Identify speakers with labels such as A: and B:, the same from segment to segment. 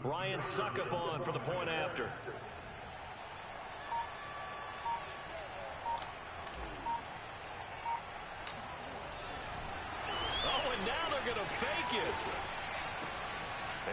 A: Ryan Succop for the point after. Oh, and now they're going to fake it.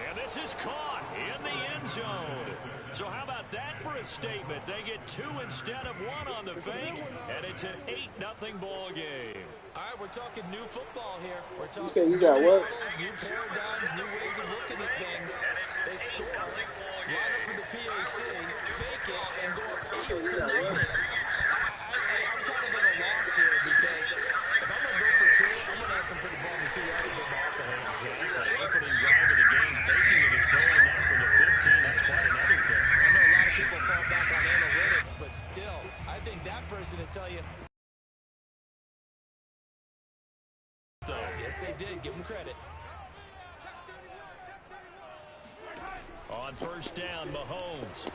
A: And this is caught in the end zone. So how about that for a statement? They get 2 instead of 1 on the fake, and it's an 8-0 ball game.
B: All right, we're talking new football here. We're talking
C: you say you got what?
B: New paradigms, new ways of looking at things. They score, line up for the PAT, fake it, and go up 8-0. I'm kind of at a loss here because if I'm going to go for 2, I'm going to ask them to put the ball in the 2-yard line offense.
A: Exactly. Opening drive of the game, faking it is rolling out from the 15. That's quite another thing.
B: I know a lot of people fall back on analytics, but still, I think that person will tell you. Yes, they did. Give them credit.
A: On first down, Mahomes.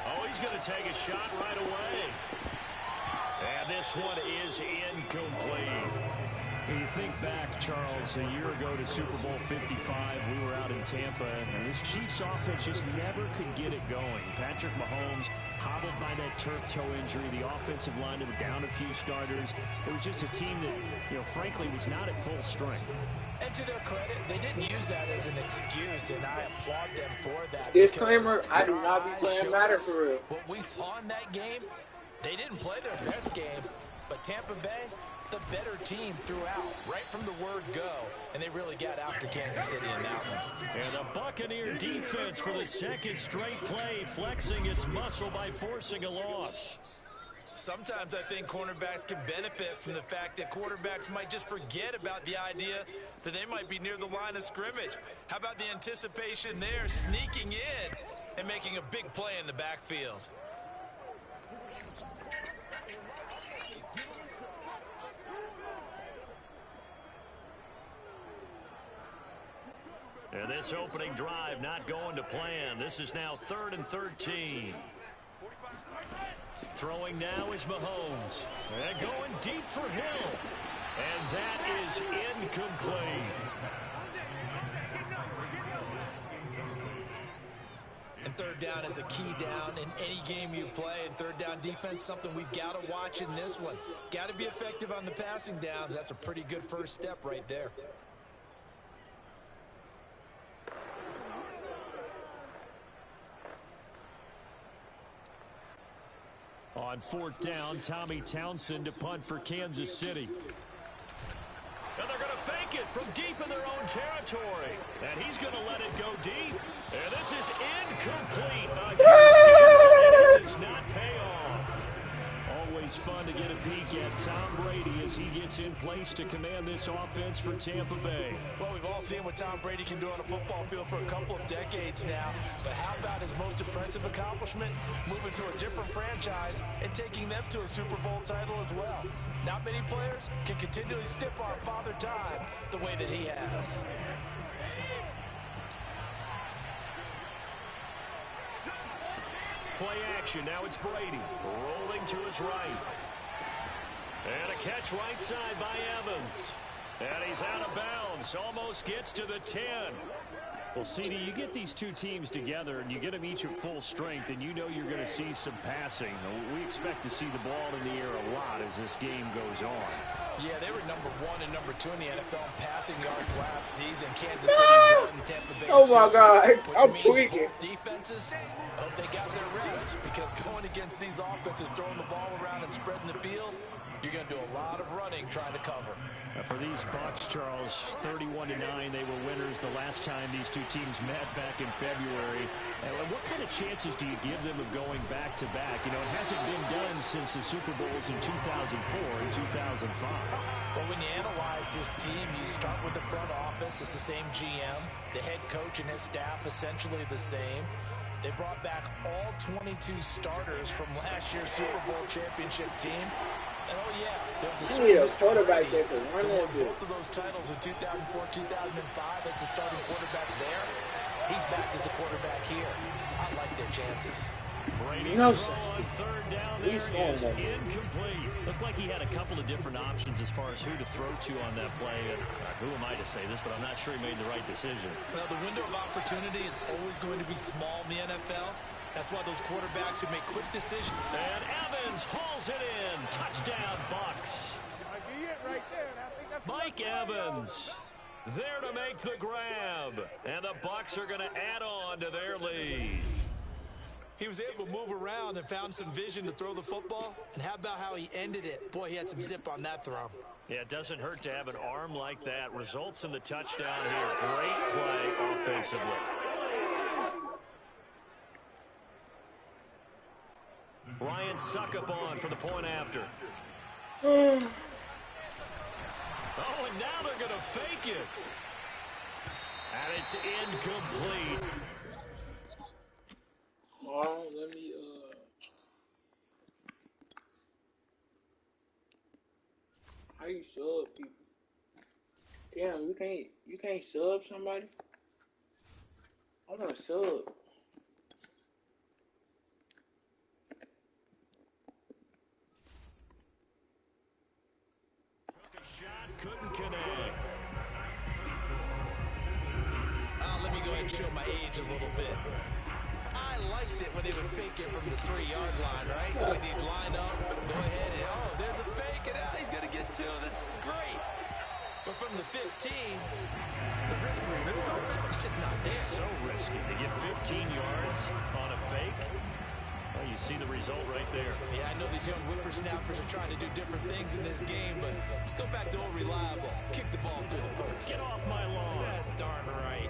A: Oh, he's going to take a shot right away. And this one is incomplete.
D: When you think back, Charles, a year ago to Super Bowl 55, we were out in Tampa, and this Chiefs offense just never could get it going. Patrick Mahomes hobbled by that turf toe injury. The offensive line were down a few starters. It was just a team that, frankly, was not at full strength.
B: And to their credit, they didn't use that as an excuse, and I applaud them for that.
C: Disclaimer, I do not be playing Madden for real.
B: What we saw in that game, they didn't play their best game, but Tampa Bay, the better team throughout, right from the word go, and they really got after Kansas City in that one.
A: And the Buccaneer defense for the second straight play, flexing its muscle by forcing a loss.
B: Sometimes I think cornerbacks can benefit from the fact that quarterbacks might just forget about the idea that they might be near the line of scrimmage. How about the anticipation there, sneaking in and making a big play in the backfield?
A: And this opening drive not going to plan. This is now 3rd and 13. Throwing now is Mahomes. And going deep for Hill. And that is incomplete.
B: And third down is a key down in any game you play. And third down defense, something we've got to watch in this one. Got to be effective on the passing downs. That's a pretty good first step right there.
A: On 4th down, Tommy Townsend to punt for Kansas City. And they're going to fake it from deep in their own territory. And he's going to let it go deep. And this is incomplete. A huge and it does not pay off. Always fun to get a peek at Tom Brady as he gets in place to command this offense for Tampa Bay.
B: Well, we've all seen what Tom Brady can do on a football field for a couple of decades now. But how about his most impressive accomplishment? Moving to a different franchise and taking them to a Super Bowl title as well. Not many players can continually stiff-arm Father Time the way that he has.
A: Play action. Now it's Brady. Rolling to his right. And a catch right side by Evans. And he's out of bounds. Almost gets to the 10.
D: Well, CD, you get these two teams together and you get them each at full strength, and you know you're going to see some passing. We expect to see the ball in the air a lot as this game goes on.
B: Yeah, they were number 1 and number 2 in the NFL in passing yards last season. Kansas City won, Tampa Bay.
C: Oh my God, I'm tweaking.
B: Both defenses hope they got their rest, because going against these offenses, throwing the ball around and spreading the field, you're going to do a lot of running trying to cover.
D: For these Bucs, Charles, 31-9, they were winners the last time these two teams met back in February. And what kind of chances do you give them of going back-to-back? You know, it hasn't been done since the Super Bowls in 2004 and 2005.
B: Well, when you analyze this team, you start with the front office. It's the same GM. The head coach and his staff essentially the same. They brought back all 22 starters from last year's Super Bowl championship team. And oh yeah, there was a
C: quarterback there for one of
B: both of those titles in 2004, 2005. That's a starting quarterback there. He's back as the quarterback here. I like their chances.
A: Brady's
C: No,
A: throw on third down there is incomplete.
D: Looked like he had a couple of different options as far as who to throw to on that play. And who am I to say this, but I'm not sure he made the right decision.
B: Well, the window of opportunity is always going to be small in the NFL. That's why those quarterbacks who make quick decisions.
A: And Evans hauls it in. Touchdown, Bucks. Mike Evans there to make the grab. And the Bucks are going to add on to their lead.
B: He was able to move around and found some vision to throw the football. And how about how he ended it? Boy, he had some zip on that throw.
A: Yeah, it doesn't hurt to have an arm like that. Results in the touchdown here. Great play offensively. Ryan Succop for the point after. Oh, and now they're going to fake it. And it's incomplete.
C: Oh, let me, how you sub people? Damn, you can't sub somebody? I'm gonna sub.
A: Took a shot, couldn't connect.
B: Let me go ahead and show my age a little bit. I liked it when they would fake it from the 3-yard line, right? When they'd line up, go ahead and, oh, there's a fake, and he's going to get 2. That's great. But from the 15, the risk reward, it's just not there.
A: So risky to get 15 yards on a fake. Well, you see the result right there.
B: Yeah, I know these young whippersnappers are trying to do different things in this game, but let's go back to old reliable. Kick the ball through the post.
A: Get off my lawn.
B: That's darn right.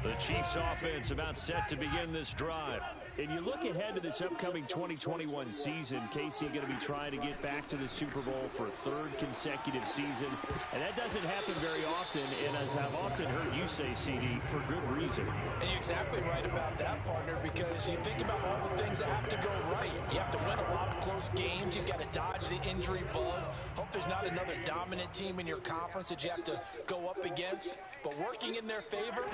A: The Chiefs offense about set to begin this drive. And you look ahead to this upcoming 2021 season, Casey going to be trying to get back to the Super Bowl for a 3rd consecutive season. And that doesn't happen very often. And as I've often heard you say, CD, for good reason.
B: And you're exactly right about that, partner, because you think about all the things that have to go right. You have to win a lot of close games. You've got to dodge the injury bug. Hope there's not another dominant team in your conference that you have to go up against. But working in their favor,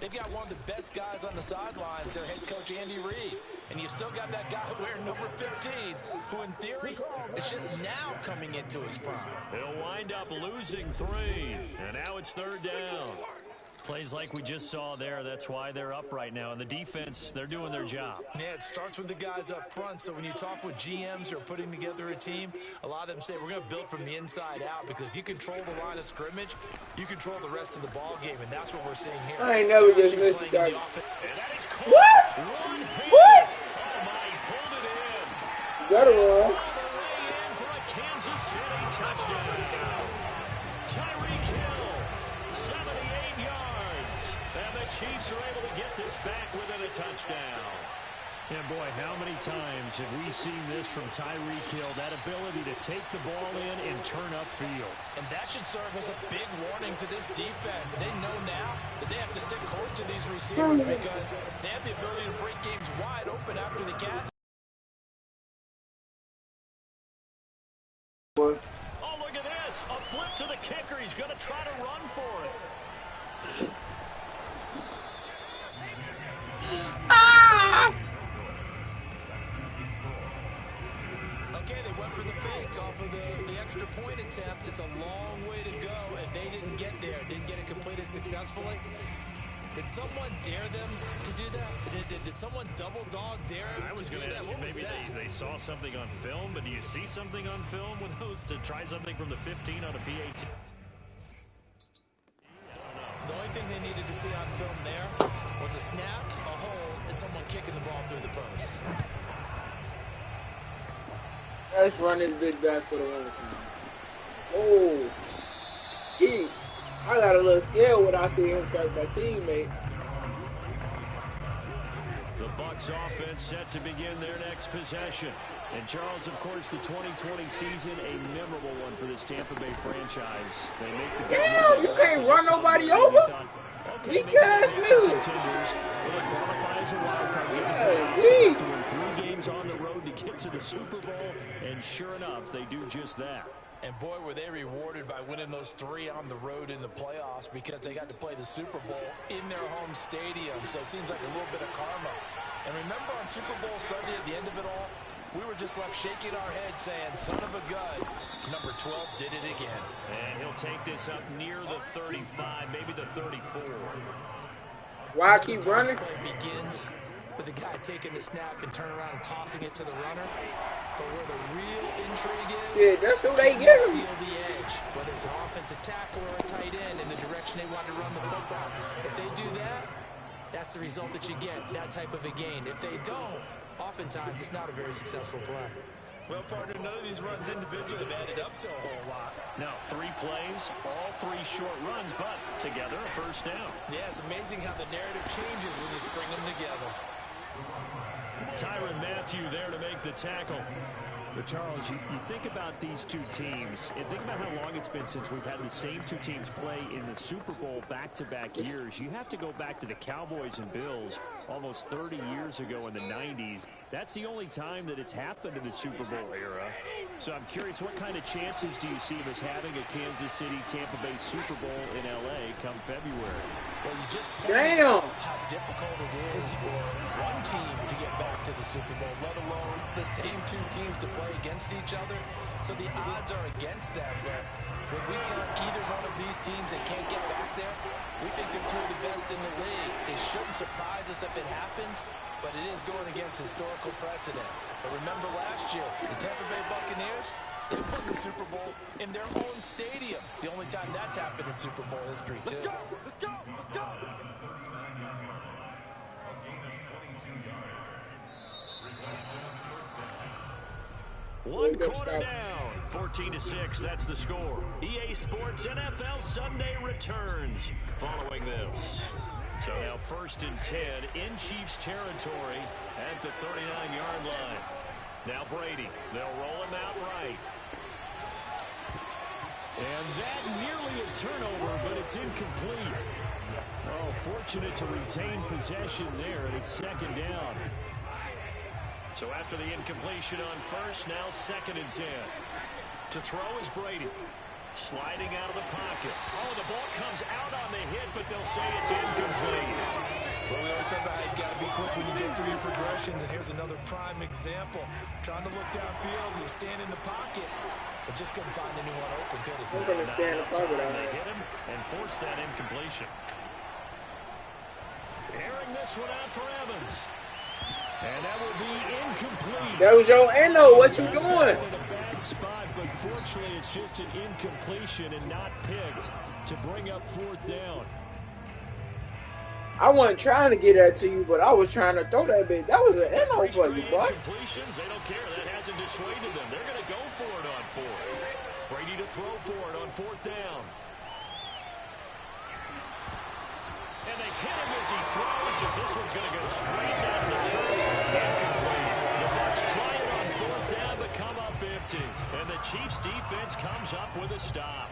B: they've got one of the best guys on the sidelines, their head coach, Andy Reid. And you still got that guy wearing number 15, who in theory is just now coming into his prime.
A: He'll wind up losing 3. And now it's 3rd down. Plays like we just saw there. That's why they're up right now. And the defense, they're doing their job.
B: Yeah, it starts with the guys up front. So when you talk with GMs who are putting together a team, a lot of them say we're going to build from the inside out, because if you control the line of scrimmage, you control the rest of the ball game, and that's what we're seeing here.
C: I ain't never just missed a target.
A: What?
C: What?
A: Oh, my, he pulled it in.
C: Better run.
A: In for a Kansas City touchdown. Tyreek Hill, 78 yards. And the Chiefs are able to get this back within a touchdown. And boy, how many times have we seen this from Tyreek Hill, that ability to take the ball in and turn upfield.
B: And that should serve as a big warning to this defense. They know now that they have to stick close to these receivers, because they have the ability to break games wide open after the catch.
A: Oh, look at this. A flip to the kicker. He's going to try to run for it.
B: Okay, they went for the fake off of the extra point attempt. It's a long way to go, and they didn't get there. Didn't get it completed successfully. Did someone dare them to do that? Did someone double dog dare them?
A: I was going to ask you, maybe they saw something on film, but do you see something on film with those to try something from the 15 on a PAT?
B: The only thing they needed to see on film there was a snap, a hold, and someone kicking the ball through the post.
C: Let's run this big back for the one time. Oh, I got a little scared when I see him catch my teammate.
A: The Bucs offense set to begin their next possession. And Charles, of course, the 2020 season, a memorable one for this Tampa Bay franchise. They make the
C: Damn, you can't run nobody over.
D: looking
C: Weak
D: to maybe
C: ass
D: get some
C: niggas.
D: contenders. Will they qualify as a wild card game?
C: Yeah,
D: So they have to win 3 games on the road to get to the Super Bowl, and sure enough, they do just that.
B: And boy, were they rewarded by winning those 3 on the road in the playoffs because they got to play the Super Bowl in their home stadium. So it seems like a little bit of karma. And remember on Super Bowl Sunday at the end of it all, we were just left shaking our heads saying, son of a gun, number 12 did it again.
D: And he'll take this up near the 35, maybe the 34.
C: Why I keep running?
B: Play begins with the guy taking the snap and turning around and tossing it to the runner. But where the real intrigue is,
C: Yeah, that's who they get him.
B: seal the edge, whether it's an offensive tackle or a tight end in the direction they want to run the football. If they do that, that's the result that you get, that type of a gain. If they don't, oftentimes it's not a very successful play. Well, partner, none of these runs individually have added up to a whole lot.
D: Now, 3 plays, all 3 short runs, but together a first down.
B: Yeah, it's amazing how the narrative changes when you string them together.
D: Tyrann Mathieu there to make the tackle. But Charles, you think about these 2 teams, and think about how long it's been since we've had the same 2 teams play in the Super Bowl back-to-back years. You have to go back to the Cowboys and Bills almost 30 years ago in the 90s. That's the only time that it's happened in the Super Bowl era. So I'm curious, what kind of chances do you see of us having a Kansas City-Tampa Bay Super Bowl in L.A. come February?
B: Well, you just
C: Damn.
B: how difficult it is for one team to get back to the Super Bowl, let alone the same 2 teams to play against each other. So the odds are against that. But when we tell either one of these teams they can't get back there, we think they're 2 of the best in the league. It shouldn't surprise us if it happens, but it is going against historical precedent. But remember last year, the Tampa Bay Buccaneers, they won the Super Bowl in their own stadium. The only time that's happened in Super Bowl history, too. Let's go! Let's go! Let's go!
D: One quarter down, 14-6, that's the score. EA Sports NFL Sunday returns following this. So now 1st and 10 in Chiefs territory at the 39-yard line. Now Brady, they'll roll him out right. And that nearly a turnover, but it's incomplete. Oh, fortunate to retain possession there, and it's 2nd down. So after the incompletion on 1st, now 2nd and 10. To throw is Brady. Sliding out of the pocket. Oh, the ball comes out on the hit, but they'll say it's incomplete.
B: Well, we always talk about how you've got to be quick when you get through your progressions, and here's another prime example. Trying to look downfield, he was standing in the pocket, but just couldn't find anyone open, could he?
C: I'm going to stand in the pocket.
D: They hit him and force that incompletion. Airing this one out for Evans. And that will be incomplete.
C: That was your Eno. What you doing?
D: In a bad spot, but fortunately it's just an incompletion and not picked to bring up 4th down.
C: I wasn't trying to get that to you, but I was trying to throw that bit. That was an Eno for you, boy.
D: Incompletions, they don't care. That hasn't dissuaded them. They're going to go for it on 4th. Brady to throw for it on 4th down. And they hit him as he throws, as this one's going to go straight down to the turf. Incomplete. The Bucs try it on 4th down, but come up empty. And the Chiefs defense comes up with a stop.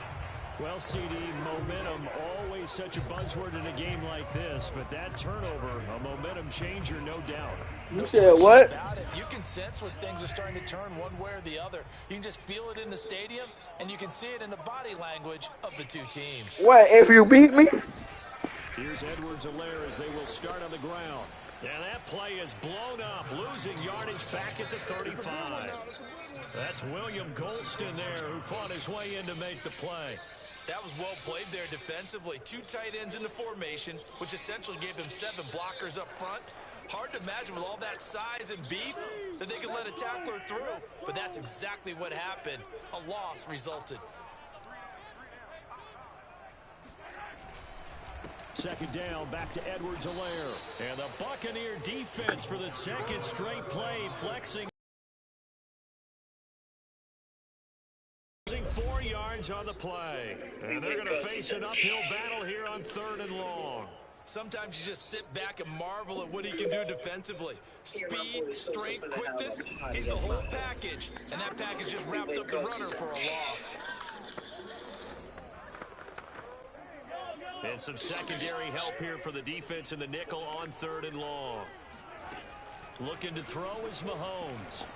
D: Well, CD, momentum, always such a buzzword in a game like this, but that turnover, a momentum changer, no doubt.
C: You said what?
B: You can sense when things are starting to turn one way or the other. You can just feel it in the stadium, and you can see it in the body language of the 2 teams.
C: What, if you beat me?
D: Here's Edwards-Helaire as they will start on the ground. And that play is blown up, losing yardage back at the 35. That's William Golston there who fought his way in to make the play.
B: That was well played there defensively. 2 tight ends in the formation, which essentially gave them 7 blockers up front. Hard to imagine with all that size and beef that they could let a tackler through. But that's exactly what happened. A loss resulted.
D: 2nd down, back to Edwards-Helaire. And the Buccaneer defense for the 2nd straight play, flexing. 4 yards on the play. And they're going to face an uphill battle here on 3rd and long.
B: Sometimes you just sit back and marvel at what he can do defensively. Speed, strength, quickness, he's the whole package. And that package just wrapped up the runner for a loss.
A: And some secondary help here for the defense in the nickel on 3rd and long. Looking to throw is Mahomes.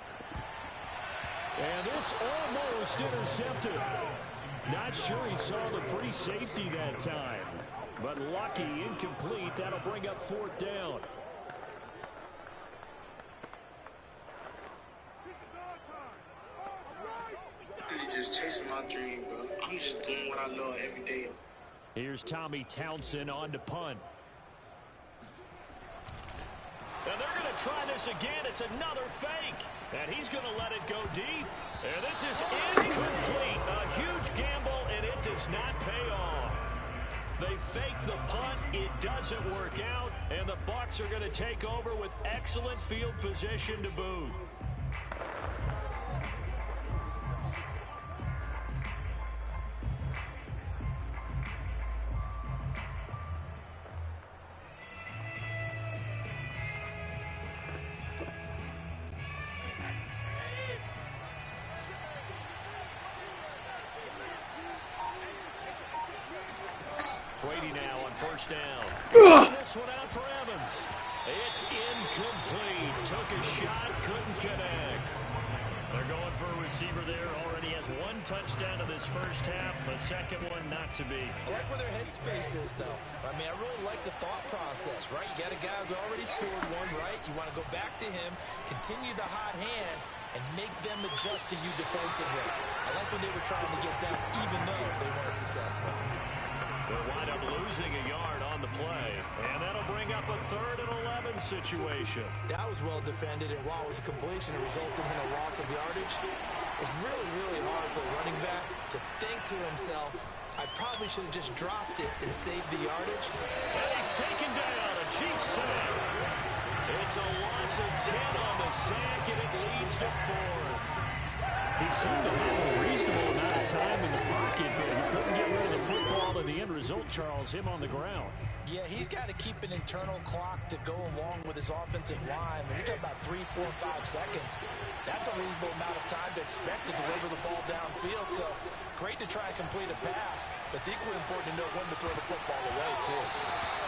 D: And this almost intercepted. Not sure he saw the free safety that time. But lucky, incomplete. That'll bring up 4th down.
E: I'm just chasing my dream, bro. I'm just doing what I love every day.
D: Here's Tommy Townsend on to punt.
A: And they're going to try this again. It's another fake. And he's going to let it go deep. And this is incomplete. A huge gamble, and it does not pay off. They fake the punt. It doesn't work out. And the Bucs are going to take over with excellent field position to boot. Brady now on 1st down. This one out for Evans. It's incomplete. Took a shot, couldn't connect. They're going for a receiver there. Already has 1 touchdown in this first half. A second one not to be.
B: I like where their headspace is, though. I mean, I really like the thought process, right? You got a guy who's already scored one, right? You want to go back to him, continue the hot hand, and make them adjust to you defensively. I like what they were trying to get done, even though they weren't successful.
A: They'll wind up losing a yard on the play. And that'll bring up a 3rd and 11 situation.
B: That was well defended, and while it was a completion, it resulted in a loss of yardage. It's really, really hard for a running back to think to himself, I probably should have just dropped it and saved the yardage.
A: And he's taken down. A Chiefs sack. It's a loss of 10 on the sack, and it leads to 4th.
D: He seemed to have a reasonable amount of time in the pocket, but he couldn't get rid of the football, and the end result, Charles, him on the ground.
B: Yeah, he's got to keep an internal clock to go along with his offensive line. When you're talking about 3, 4, 5 seconds, that's a reasonable amount of time to expect to deliver the ball downfield. So great to try and complete a pass, but it's equally important to know when to throw the football away, too.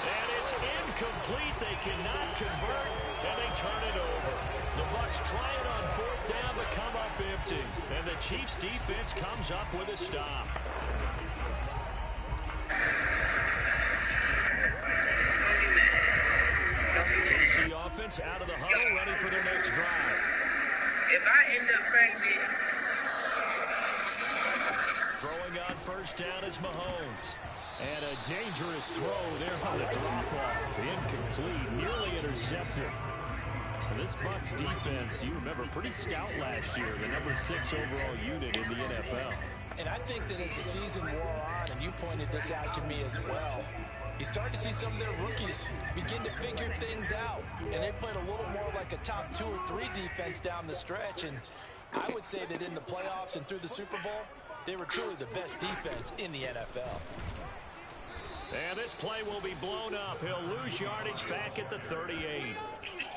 A: And it's incomplete. They cannot convert, and they turn it over. The Bucs try it on 4th down, but come up empty. And the Chiefs' defense comes up with a stop. KC offense out of the huddle, ready for their next drive.
E: If I end up pregnant.
A: Throwing on 1st down is Mahomes.
D: And a dangerous throw there on the drop-off. Incomplete, nearly intercepted. And this Bucs defense, you remember, pretty stout last year, the number 6 overall unit in the NFL.
B: And I think that as the season wore on, and you pointed this out to me as well, you start to see some of their rookies begin to figure things out. And they played a little more like a top 2 or 3 defense down the stretch. And I would say that in the playoffs and through the Super Bowl, they were truly the best defense in the NFL.
A: And this play will be blown up. He'll lose yardage back at the 38.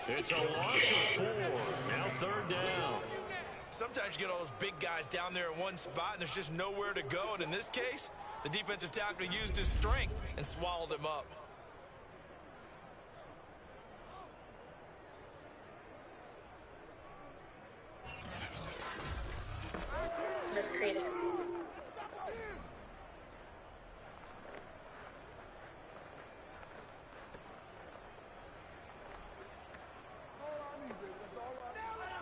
A: It's a loss of 4. Now 3rd down.
B: Sometimes you get all those big guys down there in one spot, and there's just nowhere to go. And in this case, the defensive tackle used his strength and swallowed him up.
F: That's crazy.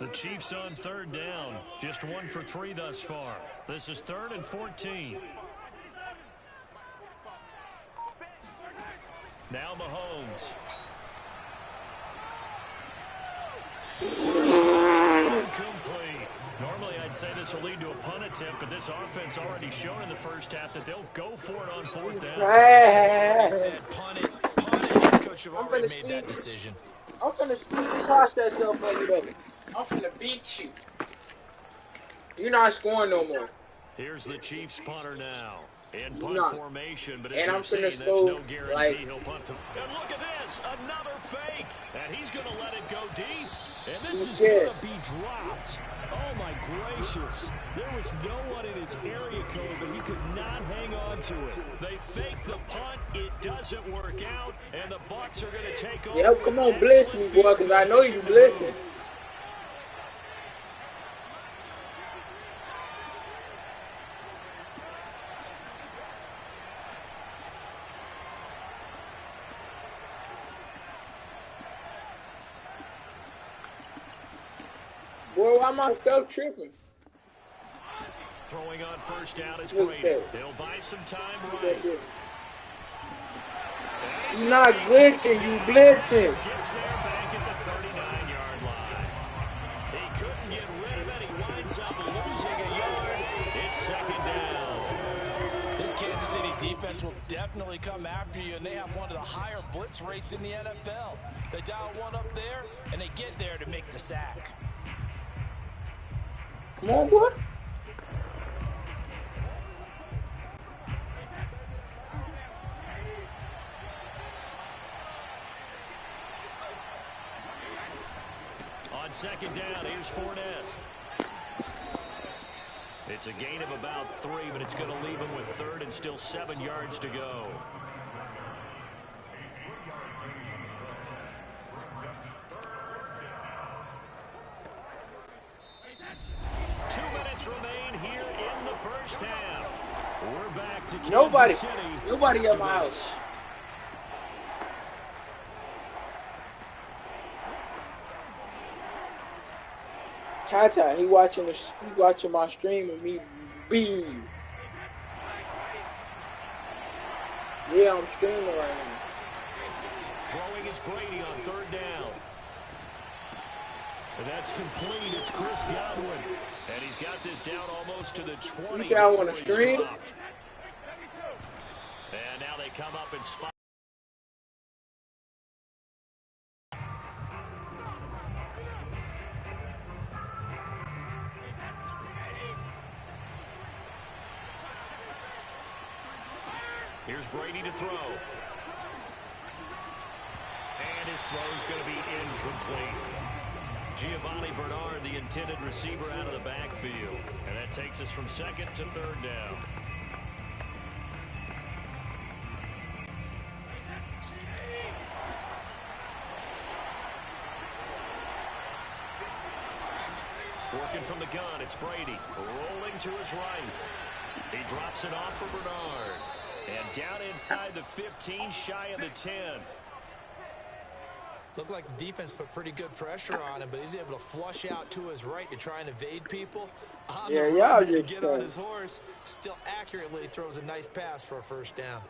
A: The Chiefs on 3rd down. Just 1 for 3 thus far. This is 3rd and 14. Now Mahomes. Incomplete. Normally I'd say this will lead to a punt attempt, but this offense already shown in the first half that they'll go for it on 4th down.
B: He said punt it. Coach have already made that decision.
C: I'm finna squash that stuff for you, baby. I'm finna beat you. You're not scoring no more.
A: Here's the Chiefs punter now. In punt formation, but as
C: I'm
A: we've seen,
C: finna
A: that's
C: score,
A: no guarantee he'll punt to. And look at this, another fake. And he's going to let it go deep.
D: And this is going to be dropped. Oh, my gracious. There was no one in his area code, but he could not hang on to it.
A: They fake the punt. It doesn't work out, and the Bucs are going to take over.
C: Yep, come on, blitz me, boy, because I know you blitzing. Boy, why am I still tripping?
A: Throwing on first down is Brady. He'll buy some time right.
C: You're not glitching, you blitzing.
A: Gets there back at the 39-yard line. He couldn't get rid of it. He winds up losing a yard. It's second down.
B: This Kansas City defense will definitely come after you, and they have one of the higher blitz rates in the NFL. They dial one up there, and they get there to make the sack.
C: Come on, boy.
A: On second down, here's Fournette. It's a gain of about 3, but it's going to leave him with third and still 7 yards to go. Remain here in the first half. We're back to Kansas City.
C: Nobody at my house. Tata, he watching my stream of me beating you. Yeah, I'm streaming right now.
A: Throwing is Brady on third down. And that's complete. It's Chris Godwin. And he's got this down almost to the 20.
C: You say I want to stream?
A: And now they come up and spot. Here's Brady to throw. And his throw's going to be incomplete. Giovanni Bernard, the intended receiver, out of the backfield. And that takes us from second to third down. Working from the gun, it's Brady. Rolling to his right. He drops it off for Bernard. And down inside the 15, shy of the 10.
B: Looked like the defense put pretty good pressure on him, but he's able to flush out to his right to try and evade people.
C: Yeah, y'all
B: just get on his horse. Still accurately throws a nice pass for a first down.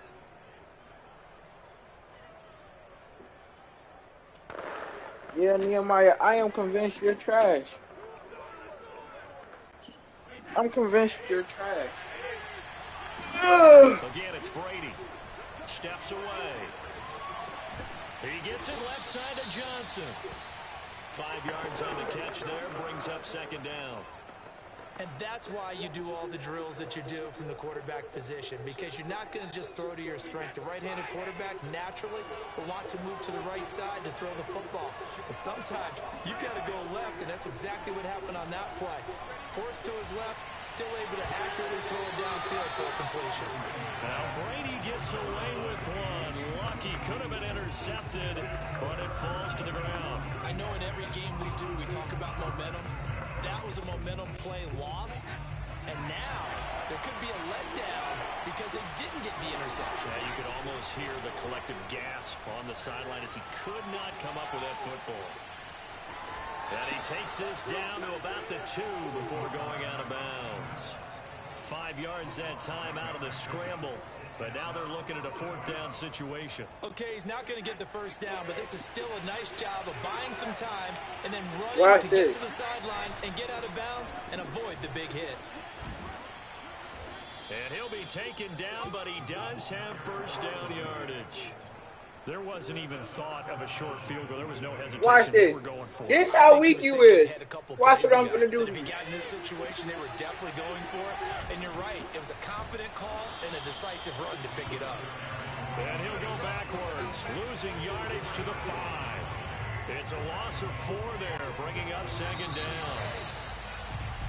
C: Yeah, Nehemiah, I am convinced you're trash. I'm convinced you're trash.
A: Again, it's Brady. Steps away. He gets it left side to Johnson. 5 yards on the catch there, brings up second down.
B: And that's why you do all the drills that you do from the quarterback position, because you're not going to just throw to your strength. The right-handed quarterback naturally will want to move to the right side to throw the football. But sometimes you've got to go left, and that's exactly what happened on that play. Forced to his left, still able to accurately throw it downfield for a completion.
A: Now Brady gets away with one. Lucky, could have been intercepted, but it falls to the ground.
B: I know in every game we do, we talk about momentum. That was a momentum play lost, and now there could be a letdown because they didn't get the interception.
A: Yeah, you could almost hear the collective gasp on the sideline as he could not come up with that football. And he takes this down to about the 2 before going out of bounds. 5 yards that time out of the scramble, but now they're looking at a 4th down situation.
B: Okay, he's not going to get the first down, but this is still a nice job of buying some time and then running to get to the sideline and get out of bounds and avoid the big hit.
A: And he'll be taken down, but he does have first down yardage. There wasn't even thought of a short field goal. There was no hesitation.
C: Watch this.
A: Going for
C: this is how weak you is. Watch what I'm going to do.
B: If he got in this situation, they were definitely going for it. And you're right. It was a confident call and a decisive run to pick it up.
A: And he'll go backwards, losing yardage to the 5. It's a loss of 4 there, bringing up 2nd down.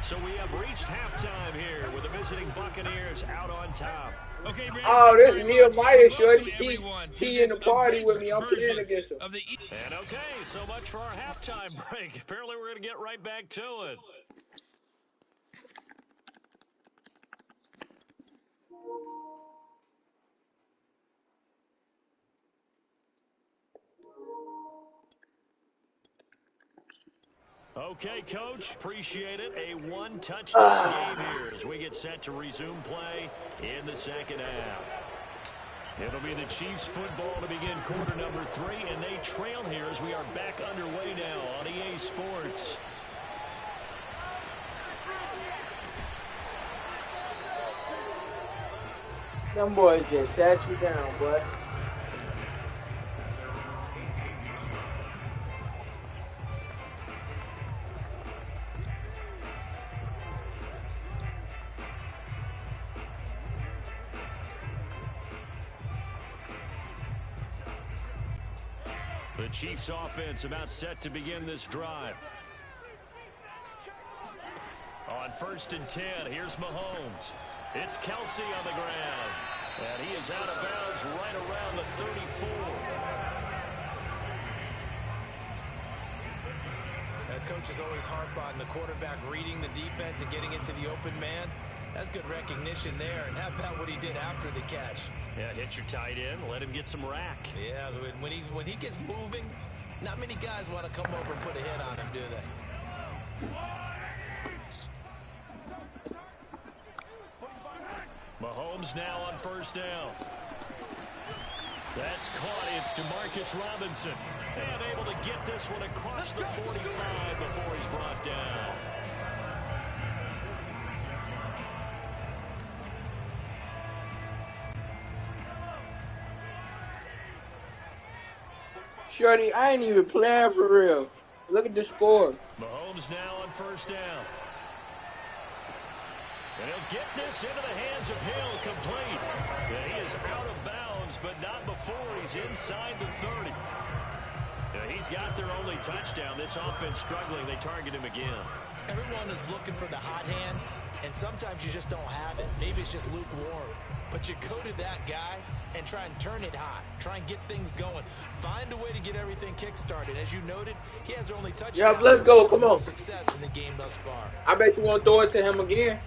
A: So we have reached halftime here with the visiting Buccaneers out on top.
G: Okay, Brandon,
C: Oh, this Nehemiah shorty.
G: everyone
C: He in the party with me. I'm playing against him.
A: And okay, so much for our halftime break. Apparently we're going to get right back to it. Okay, Coach, appreciate it. A 1-touchdown game here as we get set to resume play in the 2nd half. It'll be the Chiefs football to begin quarter number 3, and they trail here as we are back underway now on EA Sports.
C: Them boys just sat you down, boy.
A: The Chiefs offense about set to begin this drive. On 1st and 10, here's Mahomes. It's Kelsey on the ground. And he is out of bounds right around the 34.
B: Coaches always harp on the quarterback reading the defense and getting it to the open man. That's good recognition there. And how about what he did after the catch?
A: Yeah, hit your tight end, let him get some rack.
B: Yeah, when he gets moving, not many guys want to come over and put a hit on him, do they?
A: Mahomes now on 1st down. That's caught. It's DeMarcus Robinson. And able to get this one across the 45 before he's brought down.
C: Shorty, I ain't even playing for real. Look at the score.
A: Mahomes now on 1st down. And he'll get this into the hands of Hill, complete. Yeah, he is out of bounds, but not before he's inside the 30. Yeah, he's got their only touchdown. This offense struggling. They target him again.
B: Everyone is looking for the hot hand, and sometimes you just don't have it. Maybe it's just lukewarm. But you go to that guy and try and turn it hot. Try and get things going. Find a way to get everything kick-started. As you noted, he has only touchdown.
C: Yeah, let's go. Come on.
B: Success in the game thus far.
C: I bet you won't throw it to him again.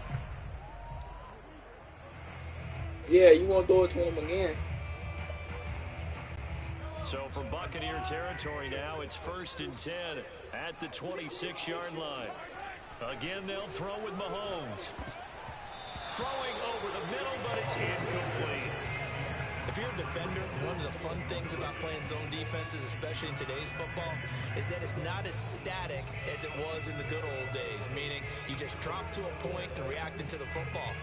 C: Yeah, you won't throw it to him again.
A: So from Buccaneer territory now, it's 1st and 10 at the 26-yard line. Again, they'll throw with Mahomes. Throwing over the middle, but it's incomplete.
B: If you're a defender, one of the fun things about playing zone defenses, especially in today's football, is that it's not as static as it was in the good old days, meaning you just drop to a point and reacted to the football.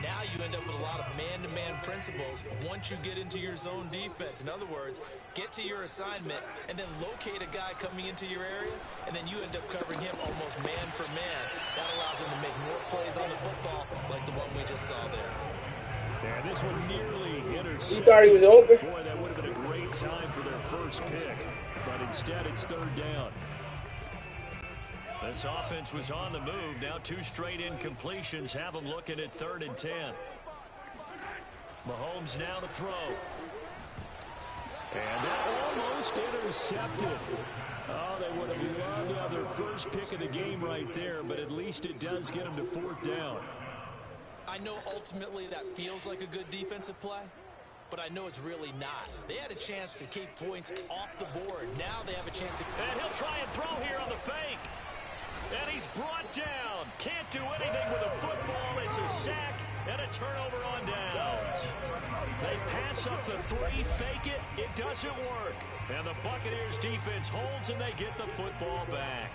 B: Now you end up with a lot of man-to-man principles once you get into your zone defense. In other words, get to your assignment and then locate a guy coming into your area, and then you end up covering him almost man for man. That allows him to make more plays on the football like the one we just saw there.
A: And this one nearly intercepted.
C: You thought he was open?
A: Boy, that would have been a great time for their first pick. But instead, it's 3rd down. This offense was on the move. Now 2 straight incompletions have them looking at 3rd and 10. Mahomes now to throw. And that almost intercepted. Oh, they would have loved to have their first pick of the game right there, but at least it does get them to 4th down.
B: I know ultimately that feels like a good defensive play, but I know it's really not. They had a chance to keep points off the board. Now they have a chance to...
A: And he'll try and throw here on the fake. And he's brought down. Can't do anything with a football. It's a sack and a turnover on downs. They pass up the 3, fake it. It doesn't work. And the Buccaneers defense holds and they get the football back.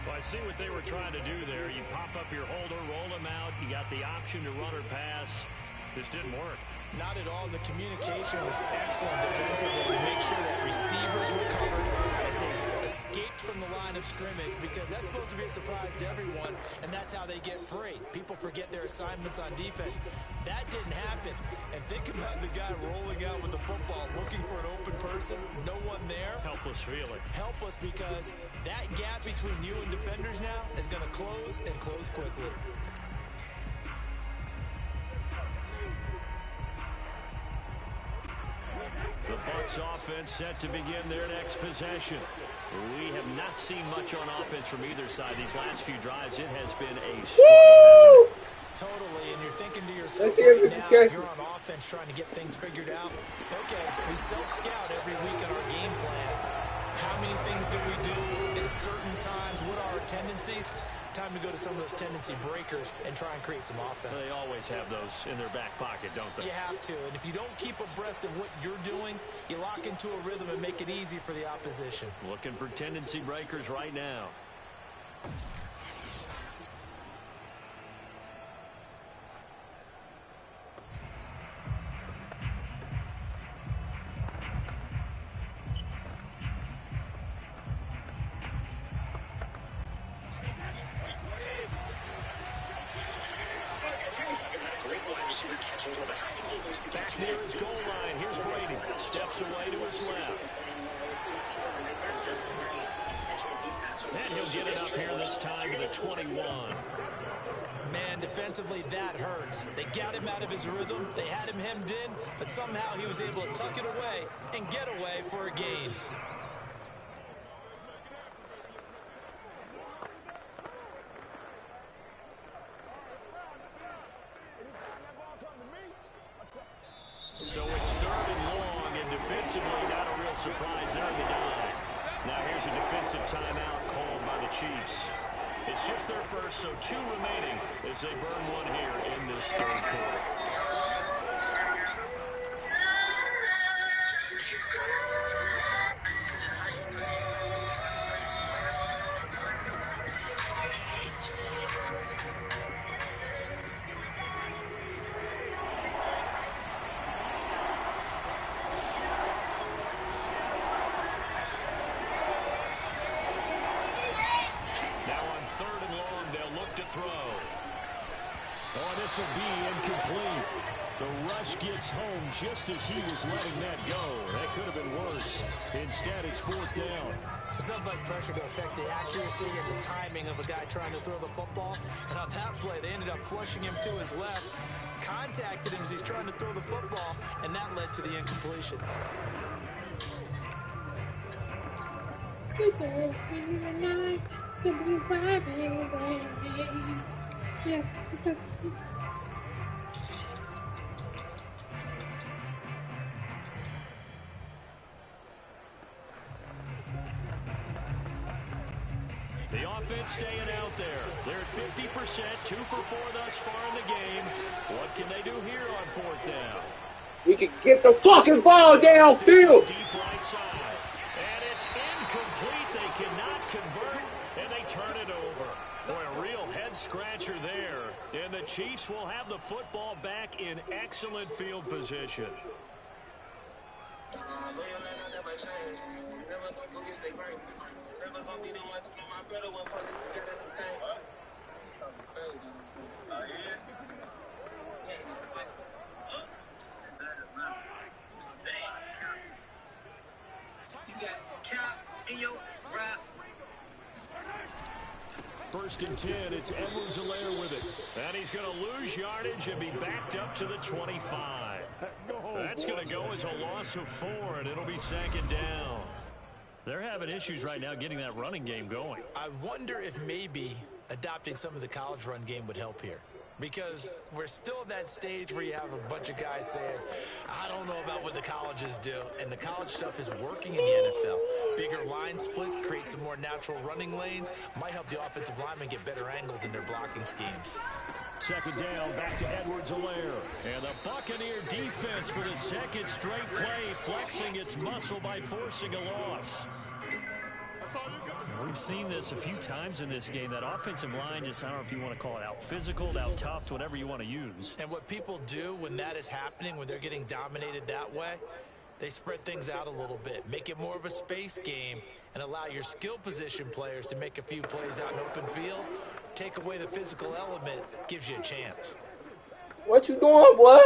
A: Well, I see what they were trying to do there. You pop up your holder, roll him out. You got the option to run or pass. Just didn't work.
B: Not at all. The communication was excellent defensively to make sure that receivers were covered as they escaped from the line of scrimmage, because that's supposed to be a surprise to everyone, and that's how they get free. People forget their assignments on defense. That didn't happen. And think about the guy rolling out with the football, looking for an open person, no one there.
A: Helpless feeling.
B: Helpless, because that gap between you and defenders now is going to close, and close quickly.
A: The Bucs offense set to begin their next possession. We have not seen much on offense from either side. These last few drives, it has been a struggle.
B: Totally, and you're thinking to yourself,
C: let's see if
B: right now, if you're on offense trying to get things figured out, okay, we self-scout every week in our game plan. How many things do we do at certain times? What are our tendencies? Time to go to some of those tendency breakers and try and create some offense.
A: They always have those in their back pocket, don't they?
B: You have to, and if you don't keep abreast of what you're doing, you lock into a rhythm and make it easy for the opposition.
A: Looking for tendency breakers right now. Back near his goal line. Here's Brady. Steps away to his left. And he'll get it up here this time to the 21.
B: Man, defensively, that hurts. They got him out of his rhythm. They had him hemmed in, but somehow he was able to tuck it away and get away for a gain.
A: So it's 3rd and long, and defensively, not a real surprise there in the dive. Now here's a defensive timeout called by the Chiefs. It's just their first, so 2 remaining as they burn one here in this 3rd quarter. This will be incomplete. The rush gets home just as he was letting that go. That could have been worse. Instead, it's 4th down.
B: There's nothing like pressure to affect the accuracy and the timing of a guy trying to throw the football. And on that play, they ended up flushing him to his left, contacted him as he's trying to throw the football, and that led to the incompletion.
A: The offense staying out there. They're at 50%, 2 for 4 thus far in the game. What can they do here on 4th down?
C: We can get the fucking ball downfield.
A: Deep right side. And it's incomplete. They cannot convert, and they turn it over. Boy, a real head-scratcher there. And the Chiefs will have the football back in excellent field position. First and 10, it's Edwards-Helaire with it. And he's going to lose yardage and be backed up to the 25. That's going to go as a loss of 4, and it'll be 2nd down. They're having issues right now getting that running game going.
B: I wonder if maybe adopting some of the college run game would help here. Because we're still at that stage where you have a bunch of guys saying, I don't know about what the colleges do. And the college stuff is working in the NFL. Bigger line splits, create some more natural running lanes. Might help the offensive linemen get better angles in their blocking schemes.
A: 2nd down, back to Edwards-Helaire. And the Buccaneer defense for the 2nd straight play, flexing its muscle by forcing a loss.
D: We've seen this a few times in this game. That offensive line just, I don't know if you want to call it out physical, out tough, whatever you want to use.
B: And what people do when that is happening, when they're getting dominated that way, they spread things out a little bit, make it more of a space game, and allow your skill position players to make a few plays out in open field. Take away the physical element, gives you a chance.
C: What you doing, boy?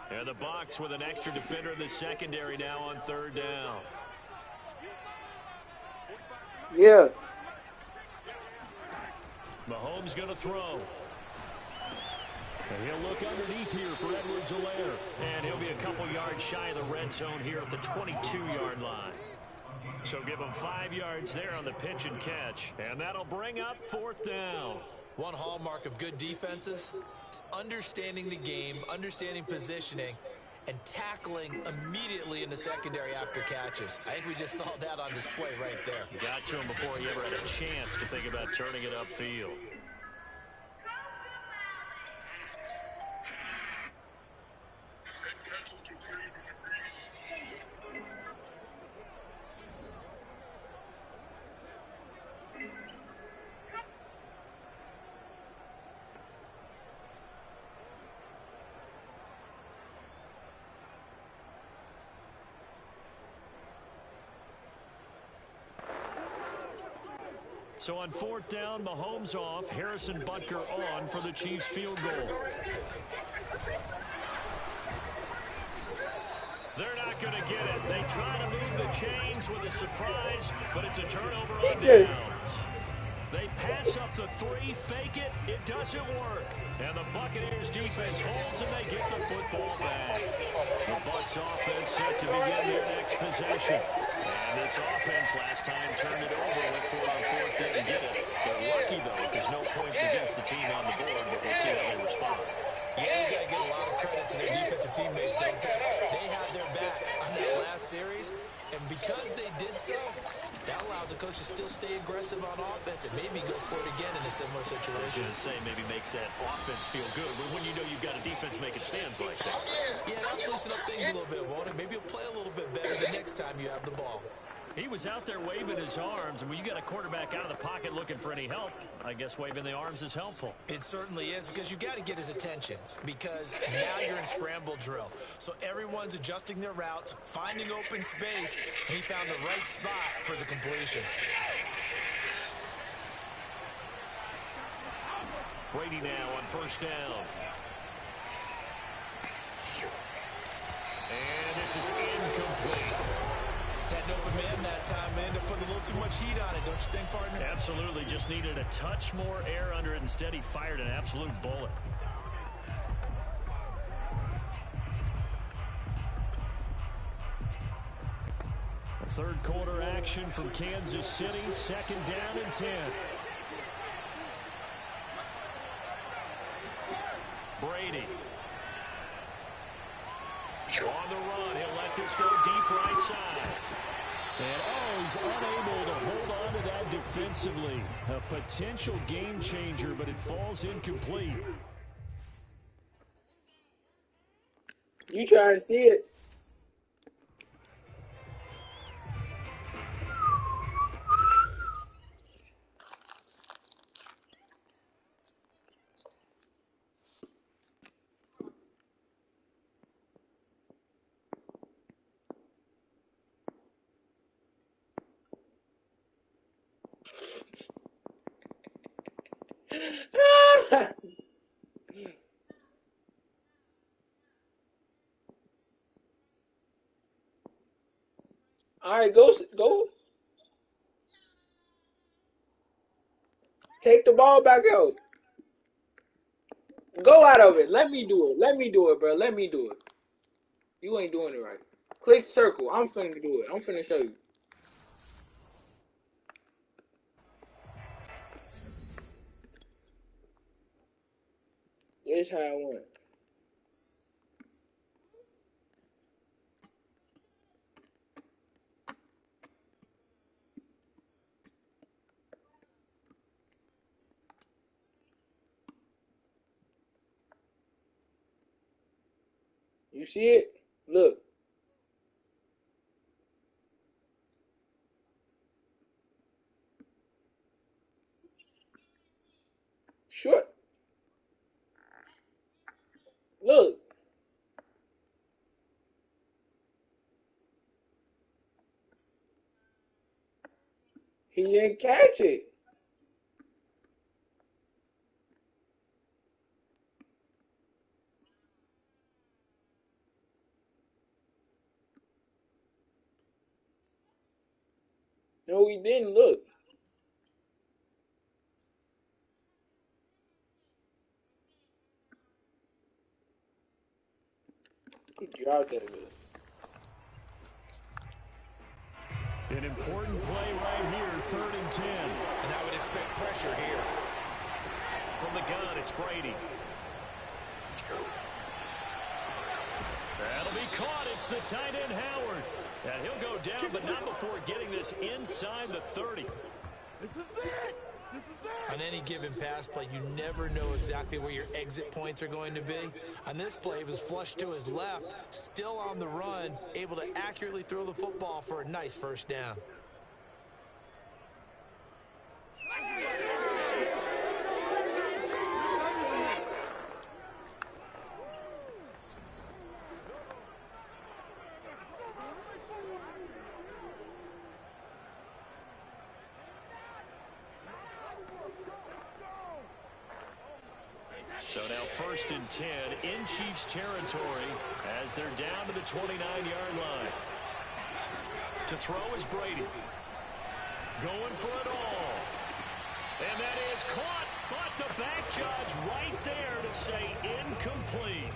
A: And the Bucs with an extra defender in the secondary now on 3rd down.
C: Yeah.
A: Mahomes going to throw. And he'll look underneath here for Edwards-Helaire. And he'll be a couple yards shy of the red zone here at the 22-yard line. So give him 5 yards there on the pitch and catch. And that'll bring up 4th down.
B: One hallmark of good defenses is understanding the game, understanding positioning, and tackling immediately in the secondary after catches. I think we just saw that on display right there.
A: Got to him before he ever had a chance to think about turning it upfield. So on 4th down, Mahomes off, Harrison Butker on for the Chiefs field goal. They're not going to get it. They try to move the chains with a surprise, but it's a turnover on downs. They pass up the 3, fake it, it doesn't work. And the Buccaneers defense holds and they get the football back. The Bucs offense set to begin their next possession. And this offense last time turned it over, went for it on 4th, didn't get it. They're lucky though, there's no points against the team on the board, but we'll see how they respond.
B: Yeah, you got to give a lot of credit to their defensive teammates, don't they? They had their backs on that last series, and because they did so, that allows the coach to still stay aggressive on offense and maybe go for it again in a similar situation.
A: I was going to say maybe makes that offense feel good, but when you know you've got a defense making stands like that.
B: Yeah, that'll loosen up things a little bit, won't it? Maybe you'll play a little bit better the next time you have the ball.
A: He was out there waving his arms, and when you got a quarterback out of the pocket looking for any help, I guess waving the arms is helpful.
B: It certainly is, because you got to get his attention, because now you're in scramble drill. So everyone's adjusting their routes, finding open space, and he found the right spot for the completion.
A: Brady now on 1st down. And this is incomplete.
B: Had an open man that time, man, to put a little too much heat on it, don't you think, partner?
A: Absolutely, just needed a touch more air under it. Instead, he fired an absolute bullet. A 3rd quarter action from Kansas City, 2nd down and 10. Brady. On the run, he'll let this go deep right side. And he's unable to hold on to that defensively. A potential game changer, but it falls incomplete.
C: You trying to see it? All right, go. Take the ball back out. Go out of it. Let me do it. Let me do it, bro. Let me do it. You ain't doing it right. Click circle. I'm finna do it. I'm finna show you. This how I went. You see it? Look. short. Look. He didn't catch it. No, he didn't. Look. He dropped that bit.
D: An important play right here, 3rd and 10.
B: And I would expect pressure here.
A: From the gun, it's Brady. That'll be caught. It's the tight end, Howard. And he'll go down, but not before getting this inside the 30.
B: This is it. On any given pass play, you never know exactly where your exit points are going to be. On this play, it was flushed to his left, still on the run, able to accurately throw the football for a nice first down.
A: So now 1st and 10 in Chiefs territory as they're down to the 29-yard line. To throw is Brady. Going for it all. And that is caught, but the back judge right there to say incomplete.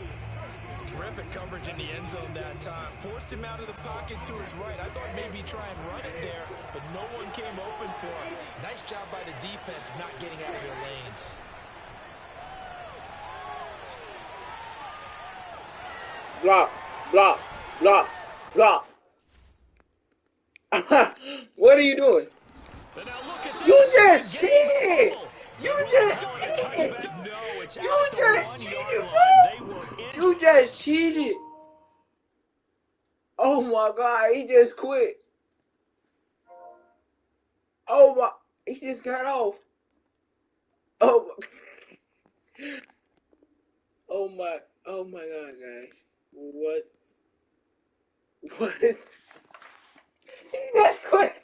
B: Terrific coverage in the end zone that time. Forced him out of the pocket to his right. I thought maybe try and run it there, but no one came open for him. Nice job by the defense not getting out of their lanes.
C: Block, block, block, block. What are you doing?
A: And now look at
C: You
A: this.
C: just
A: Getting the
C: cheated.
A: fumble.
C: You
A: But
C: just
A: calling a
C: cheated.
A: touchback? No, it's
C: You
A: out at the
C: just
A: 1-yard
C: cheated,
A: line.
C: bro.
A: They will end.
C: You just cheated. Oh my God, he just quit. Oh my, he just got off. Oh my, oh my God, guys. What? What? He just quit.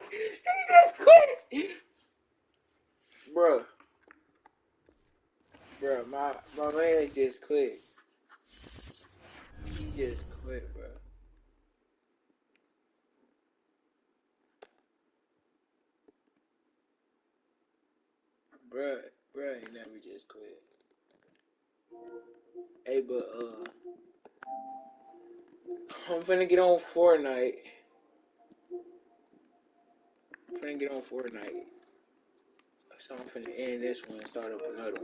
C: He just quit. Bruh. Bruh, my man just quit. He just quit, bruh. Bruh, he never just quit. Hey, but, I'm finna get on Fortnite. So I'm finna end this one and start up another one.